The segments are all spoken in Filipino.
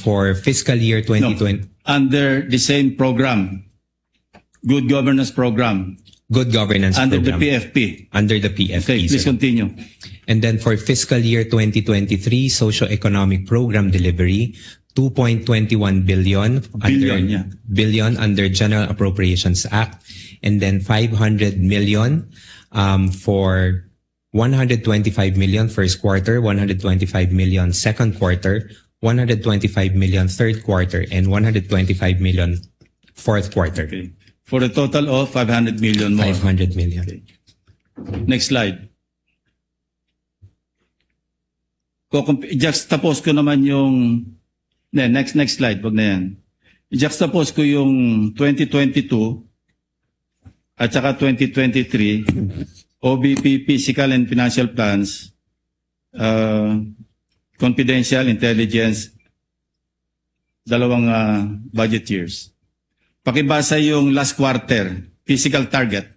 for fiscal year 2020. Under the same program, Good Governance Program, Good governance under program. the PFP. Under the PFP. Okay, please sir. continue. And then for fiscal year 2023, socio-economic program delivery, 2.21 billion billion under General Appropriations Act, and then 500 million for 125 million first quarter, 125 million second quarter, 125 million third quarter, and 125 million fourth quarter. Okay. For a total of 500 million more. 500 million. Okay. Next slide. Juxtapose ko naman yung next slide, wag na yan. Juxtapose ko yung 2022 at saka 2023 OBP Physical and Financial Plans, confidential intelligence, dalawang budget years. Pakibasa yung last quarter, physical target.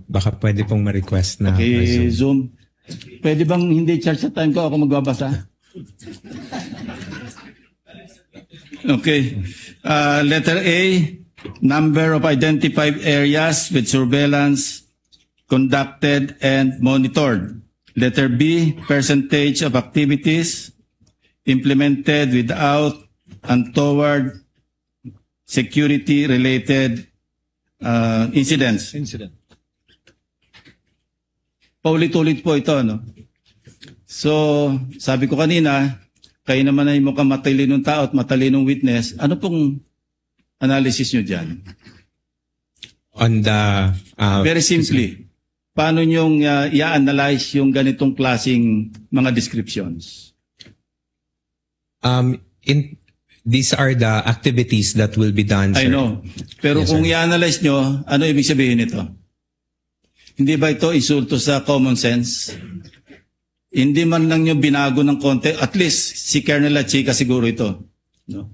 Baka pwede pong ma-request na Okay, Zoom. Pwede bang hindi charge sa time ko ako magbabasa? Okay. Letter A, number of identified areas with surveillance conducted and monitored. Letter B, percentage of activities implemented without untoward security-related incidents. Paulit-ulit po ito, no? So, sabi ko kanina, kayo naman ay mukhang matalinong tao at matalinong witness. Ano pong analysis nyo dyan? on the Very simply, paano nyong i-analyze yung ganitong klaseng mga descriptions? These are the activities that will be done, I sir. know. Pero Yes, kung sir. i-analyze nyo, ano ibig sabihin nito? Hindi ba ito insulto sa common sense? Hindi man lang nyo binago ng konti, at least si Colonel Lachica siguro ito. No?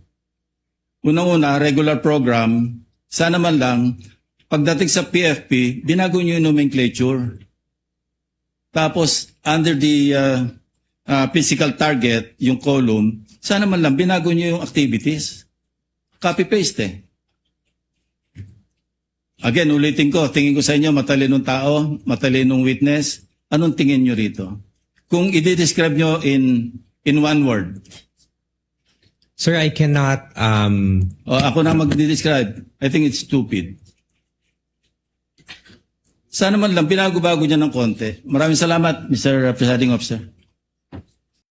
Unang-una, regular program, sana man lang, pagdating sa PFP, binago nyo yung nomenclature. Tapos, under the physical target, yung column, sana man lang, binago nyo yung activities. Copy-paste eh. Again, ulitin ko, tingin ko sa inyo, matalinong tao, matalinong witness, anong tingin nyo rito? Kung i-describe nyo in one word. Sir, I cannot Ako na mag-describe. I think it's stupid. Sana man lang, binago-bago niya ng konti. Maraming salamat, Mr. Presiding Officer.